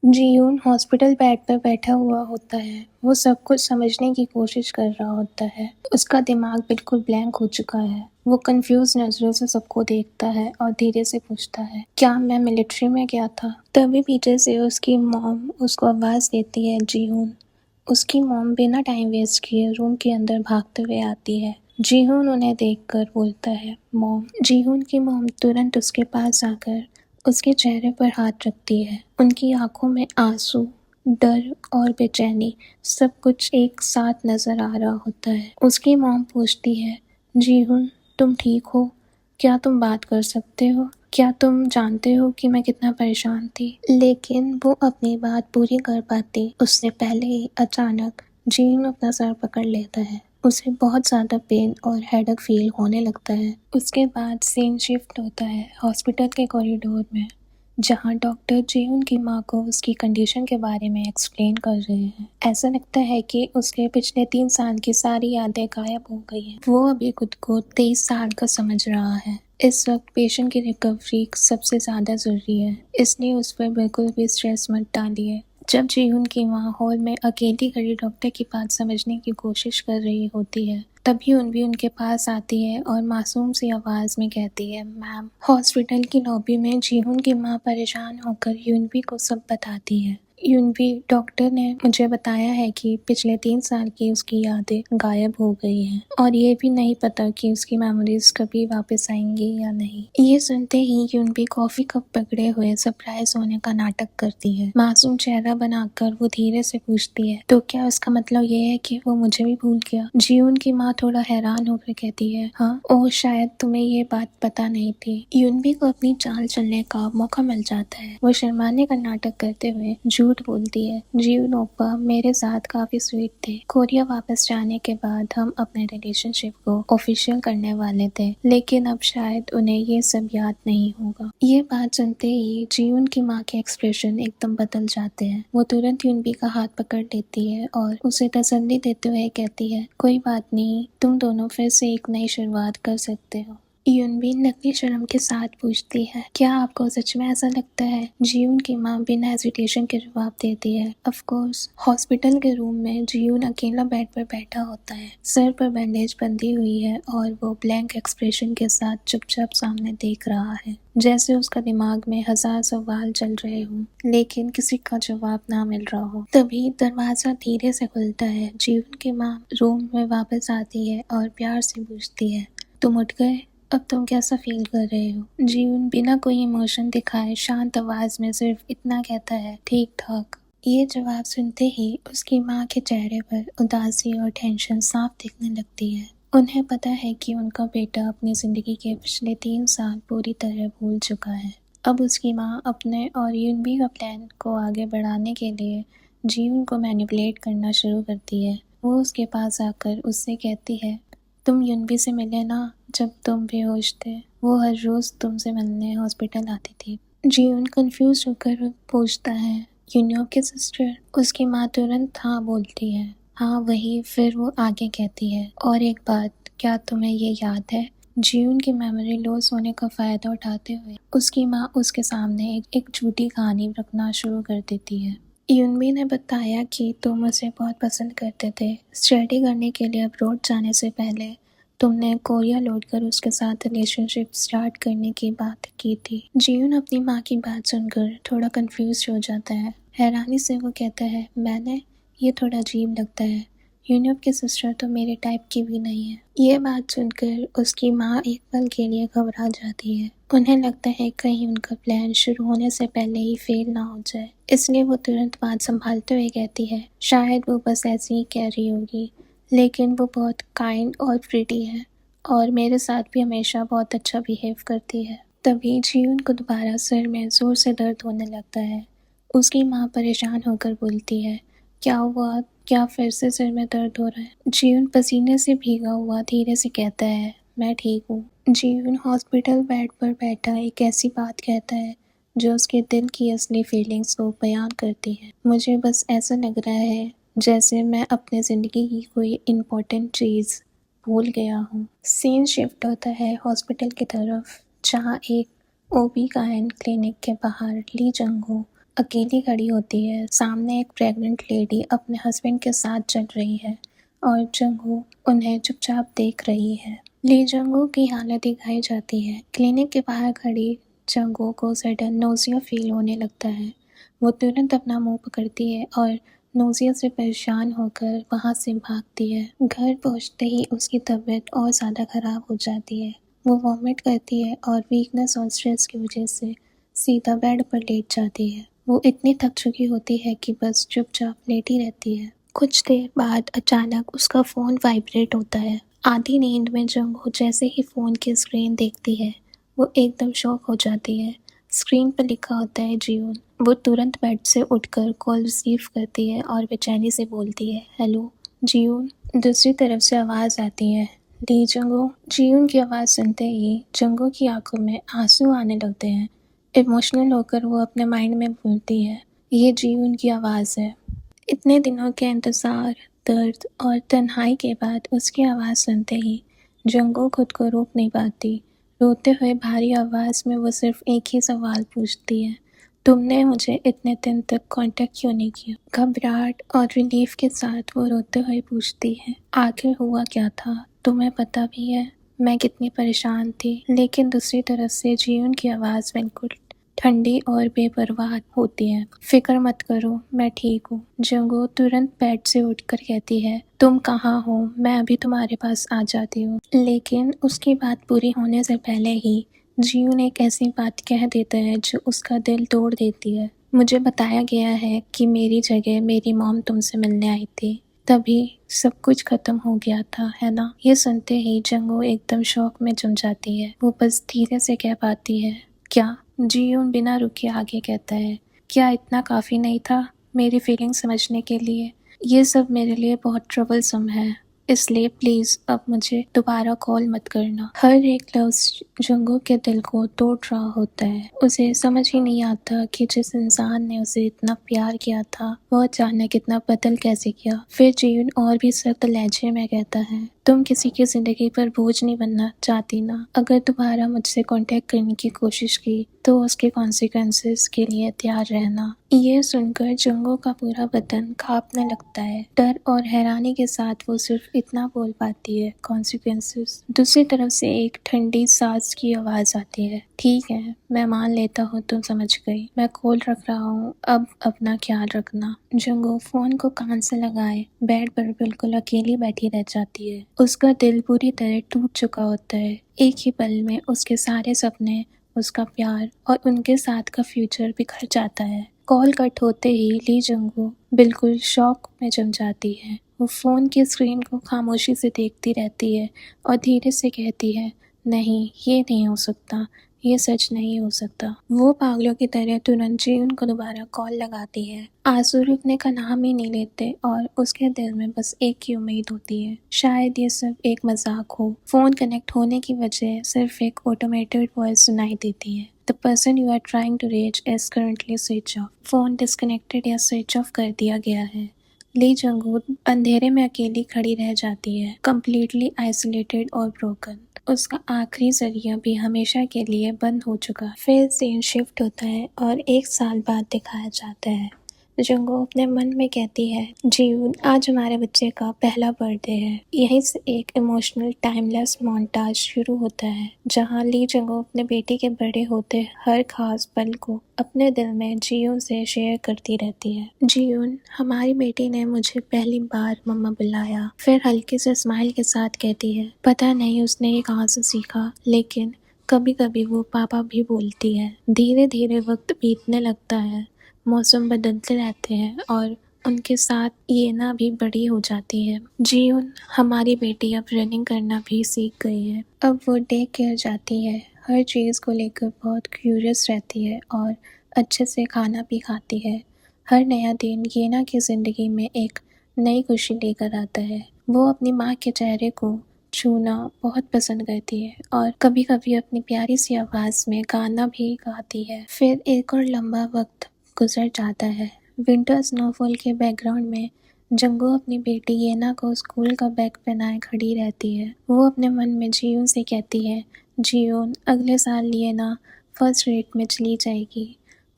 जीयून hospital bed पर बैठा हुआ होता है। वो सब कुछ समझने की कोशिश कर रहा होता है। उसका दिमाग बिल्कुल ब्लैंक हो चुका है। वो कंफ्यूज नजरों से सबको देखता है और धीरे से पूछता है, क्या मैं मिलिट्री में गया था? तभी पीछे से उसकी मॉम उसको आवाज देती है, जीहून। उसकी मॉम बिना टाइम वेस्ट किए रूम के अंदर भागते हुए आती है। जीहून उन्हें देखकर बोलता है, मॉम। जीहून की मॉम तुरंत उसके पास आकर उसके चेहरे पर हाथ रखती है। उनकी आंखों में आंसू, डर और बेचैनी सब कुछ एक साथ नजर आ रहा होता है। उसकी मॉम पूछती है, जीहून तुम ठीक हो? क्या तुम बात कर सकते हो? क्या तुम जानते हो कि मैं कितना परेशान थी? लेकिन वो अपनी बात पूरी कर पाती उससे पहले ही अचानक जीन अपना सर पकड़ लेता है। उसे बहुत ज़्यादा पेन और हेडेक फील होने लगता है। उसके बाद सीन शिफ्ट होता है हॉस्पिटल के कॉरिडोर में, जहाँ डॉक्टर जीवन की माँ को उसकी कंडीशन के बारे में एक्सप्लेन कर रहे हैं। ऐसा लगता है कि उसके पिछले 3 साल की सारी यादें गायब हो गई हैं। वो अभी खुद को 23 साल का समझ रहा है। इस वक्त पेशेंट की रिकवरी सबसे ज़्यादा ज़रूरी है, इसलिए उस पर बिल्कुल भी स्ट्रेस मत डालिए। जब जीहुन की माँ हॉल में अकेली खड़ी डॉक्टर की बात समझने की कोशिश कर रही होती है, तभी भी उनके पास आती है और मासूम सी आवाज में कहती है, मैम। हॉस्पिटल की लॉबी में जीहुन की माँ परेशान होकर यूनबी को सब बताती है। यूनबी, डॉक्टर ने मुझे बताया है कि पिछले 3 साल की उसकी यादें गायब हो गई हैं और ये भी नहीं पता कि उसकी मेमोरीज कभी वापस आएंगी या नहीं। ये सुनते ही यूनबी कॉफी कप पकड़े हुए सरप्राइज होने का नाटक करती है। मासूम चेहरा बनाकर वो धीरे से पूछती है, तो क्या उसका मतलब ये है कि वो मुझे भी भूल गया? जीवन की माँ थोड़ा हैरान होकर कहती है, हाँ, ओह शायद तुम्हें ये बात पता नहीं थी। यूनबी को अपनी चाल चलने का मौका मिल जाता है। वो शर्माने का नाटक करते हुए झूठ बोलती है, जीवन ओप्पा मेरे साथ काफी स्वीट थे। कोरिया वापस जाने के बाद हम अपने रिलेशनशिप को ऑफिशियल करने वाले थे, लेकिन अब शायद उन्हें ये सब याद नहीं होगा। ये बात सुनते ही जीवन की माँ के एक्सप्रेशन एकदम बदल जाते हैं। वो तुरंत यूनबी का हाथ पकड़ लेती है और उसे तसल्ली देते हुए कहती है, कोई बात नहीं, तुम दोनों फिर से एक नई शुरुआत कर सकते हो। यूनबी नकली शर्म के साथ पूछती है, क्या आपको सच में ऐसा लगता है? जीवन की माँ बिना हेजिटेशन के जवाब देती है, ऑफ कोर्स। हॉस्पिटल के रूम में जीवन अकेला बेड पर बैठा होता है। सर पर बैंडेज बंधी हुई है और वो ब्लैंक एक्सप्रेशन के साथ चुपचाप सामने देख रहा है, जैसे उसका दिमाग में 1000 सवाल चल रहे हों, लेकिन किसी का जवाब ना मिल रहा हो। तभी दरवाजा धीरे से खुलता है। जीवन की माँ रूम में वापस आती है और प्यार से पूछती है, तुम उठ गए? अब तुम कैसा फील कर रहे हो? जीवन बिना कोई इमोशन दिखाए शांत आवाज में सिर्फ इतना कहता है, ठीक ठाक। ये जवाब सुनते ही उसकी माँ के चेहरे पर उदासी और टेंशन साफ दिखने लगती है। उन्हें पता है कि उनका बेटा अपनी जिंदगी के पिछले 3 साल पूरी तरह भूल चुका है। अब उसकी माँ अपने और यूनबी का प्लान को आगे बढ़ाने के लिए जीवन को मैनिपुलेट करना शुरू करती है। वो उसके पास आकर उससे कहती है, तुम यूनबी से मिले ना जब तुम बेहोश थे? वो हर रोज तुमसे मिलने हॉस्पिटल आती थी। जीवन कंफ्यूज होकर पूछता है, यूनियो की सिस्टर? उसकी माँ तुरंत हाँ बोलती है, हाँ वही। फिर वो आगे कहती है, और एक बात, क्या तुम्हें ये याद है? जीवन की मेमोरी लॉस होने का फायदा उठाते हुए उसकी माँ उसके सामने एक झूठी कहानी रखना शुरू कर देती है। यूनबी ने बताया कि तुम उसे बहुत पसंद करते थे। स्टडी करने के लिए अब्रॉड जाने से पहले तुमने कोरिया लौटकर उसके साथ रिलेशनशिप स्टार्ट करने की बात की थी। जीवन अपनी माँ की बात सुनकर थोड़ा कंफ्यूज हो जाता है। हैरानी से वो कहता है, मैंने? ये थोड़ा अजीब लगता है। यूनियन की सिस्टर तो मेरे टाइप की भी नहीं है। ये बात सुनकर उसकी माँ एक पल के लिए घबरा जाती है। उन्हें लगता है कहीं उनका प्लान शुरू होने से पहले ही फेल ना हो जाए, इसलिए वो तुरंत बात संभालते हुए कहती है, शायद वो बस ऐसे ही कह रही होगी, लेकिन वो बहुत काइंड और प्रिटी है और मेरे साथ भी हमेशा बहुत अच्छा बिहेव करती है। तभी जीवन को दोबारा सर में जोर से दर्द होने लगता है। उसकी माँ परेशान होकर बोलती है, क्या हुआ? क्या फिर से सिर में दर्द हो रहा है? जीवन पसीने से भीगा हुआ धीरे से कहता है, मैं ठीक हूँ। जीवन हॉस्पिटल बेड पर बैठा एक ऐसी बात कहता है जो उसके दिल की असली फीलिंग्स को बयान करती है। मुझे बस ऐसा लग रहा है जैसे मैं अपने ज़िंदगी की कोई इम्पोर्टेंट चीज़ भूल गया हूँ। सीन शिफ्ट होता है हॉस्पिटल की तरफ, जहाँ एक ओबी-गायन क्लिनिक के बाहर ली जंग हो अकेली खड़ी होती है। सामने एक प्रेग्नेंट लेडी अपने हस्बैंड के साथ चल रही है और जंगू उन्हें चुपचाप देख रही है। ली जंगू की हालत दिखाई जाती है। क्लिनिक के बाहर खड़ी जंगू को सडन नोज़िया फील होने लगता है। वो तुरंत अपना मुंह पकड़ती है और नोज़िया से परेशान होकर वहाँ से भागती है। घर पहुँचते ही उसकी तबीयत और ज़्यादा ख़राब हो जाती है। वो वॉमिट करती है और वीकनेस और स्ट्रेस की वजह से सीधा बेड पर लेट जाती है। वो इतनी थक चुकी होती है कि बस चुपचाप लेटी रहती है। कुछ देर बाद अचानक उसका फ़ोन वाइब्रेट होता है। आधी नींद में जंगू जैसे ही फ़ोन की स्क्रीन देखती है, वो एकदम शॉक हो जाती है। स्क्रीन पर लिखा होता है जियोन। वो तुरंत बेड से उठकर कॉल रिसीव करती है और बेचैनी से बोलती है, हेलो जियोन। दूसरी तरफ से आवाज़ आती है, ली जंगू। जियोन की आवाज़ सुनते ही जंगू की आंखों में आंसू आने लगते हैं। इमोशनल होकर वो अपने माइंड में बोलती है, ये जियोन की आवाज़ है। इतने दिनों के इंतज़ार, दर्द और तन्हाई के बाद उसकी आवाज़ सुनते ही जंगू खुद को रोक नहीं पाती। रोते हुए भारी आवाज़ में वो सिर्फ एक ही सवाल पूछती है, तुमने मुझे इतने दिन तक कांटेक्ट क्यों नहीं किया? घबराहट और रिलीफ के साथ वो रोते हुए पूछती है, आखिर हुआ क्या था? तुम्हें पता भी है मैं कितनी परेशान थी? लेकिन दूसरी तरफ से जियोन की आवाज़ बिल्कुल ठंडी और बेपरवाह होती है। फिक्र मत करो, मैं ठीक हूँ। जंगू तुरंत बेड से उठकर कहती है, तुम कहाँ हो? मैं अभी तुम्हारे पास आ जाती हूँ। लेकिन उसकी बात पूरी होने से पहले ही जियोन एक ऐसी बात कह देता है जो उसका दिल तोड़ देती है। मुझे बताया गया है कि मेरी जगह मेरी मॉम तुमसे मिलने आई थी, तभी सब कुछ खत्म हो गया था, है ना? ये सुनते ही जंगू एकदम शॉक में जम जाती है। वो बस धीरे से कह पाती है, क्या? जियोन बिना रुके आगे कहता है, क्या इतना काफ़ी नहीं था मेरी फीलिंग समझने के लिए? ये सब मेरे लिए बहुत ट्रबलसम है, इसलिए प्लीज़ अब मुझे दोबारा कॉल मत करना। हर एक लफ्ज़ जंगू के दिल को तोड़ रहा होता है। उसे समझ ही नहीं आता कि जिस इंसान ने उसे इतना प्यार किया था वो अचानक इतना बदल कैसे गया। फिर जियोन और भी सख्त लहजे में कहता है, तुम किसी की ज़िंदगी पर बोझ नहीं बनना चाहती ना? अगर दोबारा मुझसे कांटेक्ट करने की कोशिश की तो उसके कॉन्सिक्वेंसेस के लिए तैयार रहना। ये सुनकर जंगू का पूरा बदन कांपने लगता है। डर और हैरानी के साथ वो सिर्फ इतना बोल पाती है, कॉन्सिक्वेंसेस। दूसरी तरफ से एक ठंडी सांस की आवाज़ आती है, ठीक है, मैं मान लेता हूँ तुम समझ गई। मैं कॉल रख रहा हूँ, अब अपना ख्याल रखना। जंगू फ़ोन को कान से लगाए बेड पर बिल्कुल अकेली बैठी रह जाती है। उसका दिल पूरी तरह टूट चुका होता है। एक ही पल में उसके सारे सपने, उसका प्यार और उनके साथ का फ्यूचर बिखर जाता है। कॉल कट होते ही ली जंगू बिल्कुल शॉक में जम जाती है। वो फ़ोन की स्क्रीन को खामोशी से देखती रहती है और धीरे से कहती है, नहीं, ये नहीं हो सकता, ये सच नहीं हो सकता। वो पागलों की तरह तुरंत जियोन को दोबारा कॉल लगाती है। आंसू रुकने का नाम ही नहीं लेते और उसके दिल में बस एक ही उम्मीद होती है, शायद ये सब एक मजाक हो। फोन कनेक्ट होने की वजह सिर्फ एक ऑटोमेटेड वॉइस सुनाई देती है, the person you are trying to reach is currently switch off. Phone disconnected या स्विच ऑफ कर दिया गया है। ली जंगू अंधेरे में अकेली खड़ी रह जाती है, कम्प्लीटली आइसोलेटेड और ब्रोकन। उसका आखिरी जरिया भी हमेशा के लिए बंद हो चुका। फिर सीन शिफ्ट होता है और 1 साल बाद दिखाया जाता है। जंगू अपने मन में कहती है, जीवन, आज हमारे बच्चे का पहला बर्थडे है। यहीं से एक इमोशनल टाइमलेस मोन्टाज शुरू होता है जहां ली जंगू अपने बेटे के बड़े होते हर खास पल को अपने दिल में जियोन से शेयर करती रहती है। जियोन, हमारी बेटी ने मुझे पहली बार मम्मा बुलाया। फिर हल्के से स्माइल के साथ कहती है, पता नहीं उसने ये कहाँ से सीखा, लेकिन कभी कभी वो पापा भी बोलती है। धीरे धीरे वक्त बीतने लगता है, मौसम बदलते रहते हैं और उनके साथ येना भी बड़ी हो जाती है। जियोन, हमारी बेटी अब रनिंग करना भी सीख गई है। अब वो डे केयर जाती है, हर चीज़ को लेकर बहुत क्यूरियस रहती है और अच्छे से खाना भी खाती है। हर नया दिन येना की ज़िंदगी में एक नई खुशी लेकर आता है। वो अपनी माँ के चेहरे को छूना बहुत पसंद करती है और कभी कभी अपनी प्यारी सी आवाज़ में गाना भी गाती है। फिर एक और लंबा वक्त गुजर जाता है। विंटर स्नोफॉल के बैकग्राउंड में जंगू अपनी बेटी येना को स्कूल का बैग पहनाए खड़ी रहती है। वो अपने मन में जियोन से कहती है, जियोन, अगले साल येना फर्स्ट ग्रेड में चली जाएगी।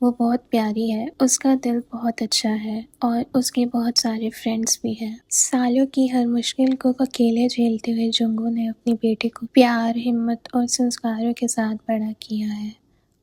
वो बहुत प्यारी है, उसका दिल बहुत अच्छा है और उसके बहुत सारे फ्रेंड्स भी हैं। सालों की हर मुश्किल को अकेले झेलते हुए जंगू ने अपनी बेटी को प्यार, हिम्मत और संस्कारों के साथ बड़ा किया है।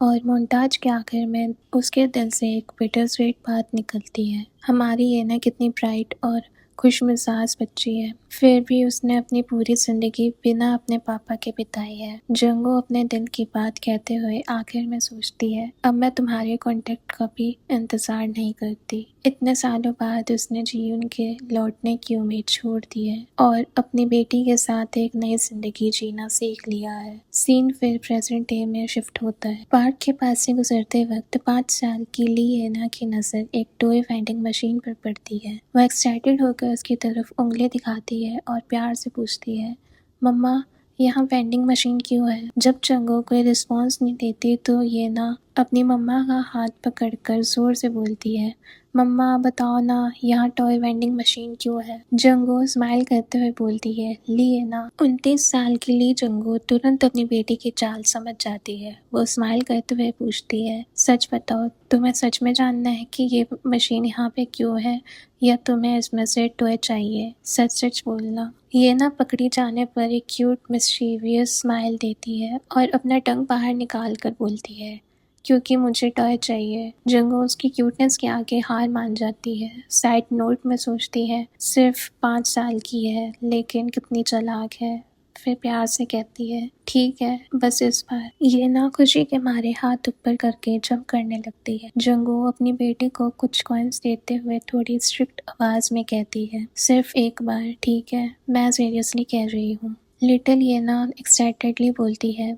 और मोन्टाज के आखिर में उसके दिल से एक बिटर स्वीट बात निकलती है। हमारी येना कितनी ब्राइट और खुशमिजाज बच्ची है, फिर भी उसने अपनी पूरी जिंदगी बिना अपने पापा के बिताई है। जंगू अपने दिल की बात कहते हुए आखिर में सोचती है, अब मैं तुम्हारे कांटेक्ट का भी इंतजार नहीं करती। इतने सालों बाद उसने जीवन के लौटने की उम्मीद छोड़ दी है और अपनी बेटी के साथ एक नई जिंदगी जीना सीख लिया है। सीन फिर प्रेजेंट डे में शिफ्ट होता है। पार्क के पास से गुजरते वक्त 5 साल की ली येना की नजर एक टॉय वेंडिंग मशीन पर पड़ती है। वह एक्साइटेड होकर उसकी तरफ उंगली दिखाती है और प्यार से पूछती है, मम्मा यहाँ वेंडिंग मशीन क्यों है? जब जंगू कोई रिस्पॉन्स नहीं देती तो येना अपनी मम्मा का हाथ पकड़कर जोर से बोलती है, मम्मा बताओ ना, यहाँ टॉय वेंडिंग मशीन क्यों है? जंगू स्माइल करते हुए बोलती है, ली येना। 29 साल की ली जंगू तुरंत अपनी बेटी की चाल समझ जाती है। वो स्माइल करते हुए पूछती है, सच बताओ, तुम्हें सच में जानना है कि ये मशीन यहाँ पे क्यों है या तुम्हें इसमें से टॉय चाहिए? सच सच बोलना। येना पकड़ी जाने पर एक क्यूट मिस्चीवियस स्माइल देती है और अपना टंग बाहर निकाल कर बोलती है, क्योंकि मुझे टॉय चाहिए। जंगू उसकी क्यूटनेस के आगे हार मान जाती है। साइड नोट में सोचती है, सिर्फ 5 साल की है लेकिन कितनी चालाक है। फिर प्यार से कहती है, ठीक है, बस इस बार। ये ना खुशी के मारे हाथ ऊपर करके जंप करने लगती है। जंगू अपनी बेटी को कुछ कॉइन्स देते हुए थोड़ी स्ट्रिक्ट आवाज में कहती है, सिर्फ एक बार, ठीक है, मैं सीरियसली कह रही हूँ। लिटिल ये ना एक्साइटेडली बोलती है,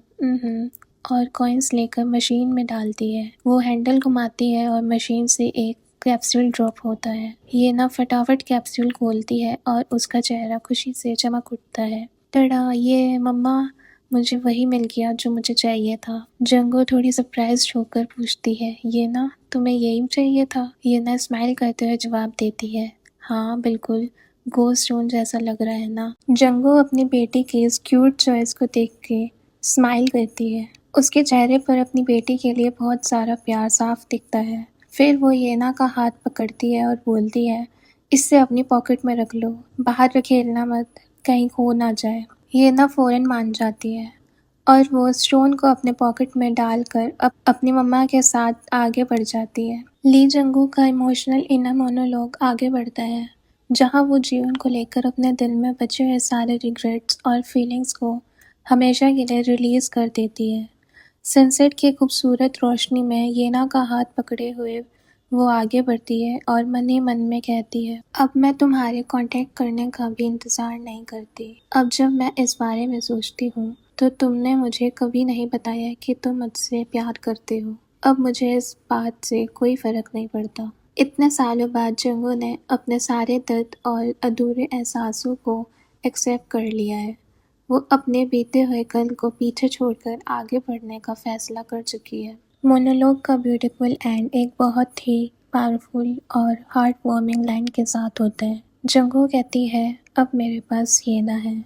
और कॉइन्स लेकर मशीन में डालती है। वो हैंडल घुमाती है और मशीन से एक कैप्सूल ड्रॉप होता है। ये ना फटाफट कैप्सूल खोलती है और उसका चेहरा खुशी से चमक उठता है। टड़ा, ये मम्मा, मुझे वही मिल गया जो मुझे चाहिए था। जंगू थोड़ी सरप्राइज होकर पूछती है, ये ना तुम्हें यही चाहिए था? ये ना स्माइल करते हुए जवाब देती है, हाँ बिल्कुल, गोस्ट स्टोन जैसा लग रहा है ना। जंगू अपनी बेटी की इस क्यूट चॉइस को देख के स्माइल करती है। उसके चेहरे पर अपनी बेटी के लिए बहुत सारा प्यार साफ दिखता है। फिर वो येना का हाथ पकड़ती है और बोलती है, इससे अपनी पॉकेट में रख लो, बाहर खेलना मत, कहीं खो ना जाए। येना फौरन मान जाती है और वो स्टोन को अपने पॉकेट में डालकर अपनी मम्मा के साथ आगे बढ़ जाती है। ली जंगू का इमोशनल इनर मोनोलॉग आगे बढ़ता है, जहाँ वो जीवन को लेकर अपने दिल में बचे हुए सारे रिग्रेट्स और फीलिंग्स को हमेशा के लिए रिलीज कर देती है। सनसेट की खूबसूरत रोशनी में येना का हाथ पकड़े हुए वो आगे बढ़ती है और मन ही मन में कहती है, अब मैं तुम्हारे कांटेक्ट करने का भी इंतज़ार नहीं करती। अब जब मैं इस बारे में सोचती हूँ तो तुमने मुझे कभी नहीं बताया कि तुम मुझसे प्यार करते हो। अब मुझे इस बात से कोई फ़र्क नहीं पड़ता। इतने सालों बाद जंगू ने अपने सारे दर्द और अधूरे एहसासों को एक्सेप्ट कर लिया है। वो अपने बीते हुए कल को पीछे छोड़कर आगे बढ़ने का फैसला कर चुकी है। मोनोलॉग का ब्यूटीफुल एंड एक बहुत ही पावरफुल और हार्ट वार्मिंग लाइन के साथ होता है। जंगू कहती है, अब मेरे पास येना है।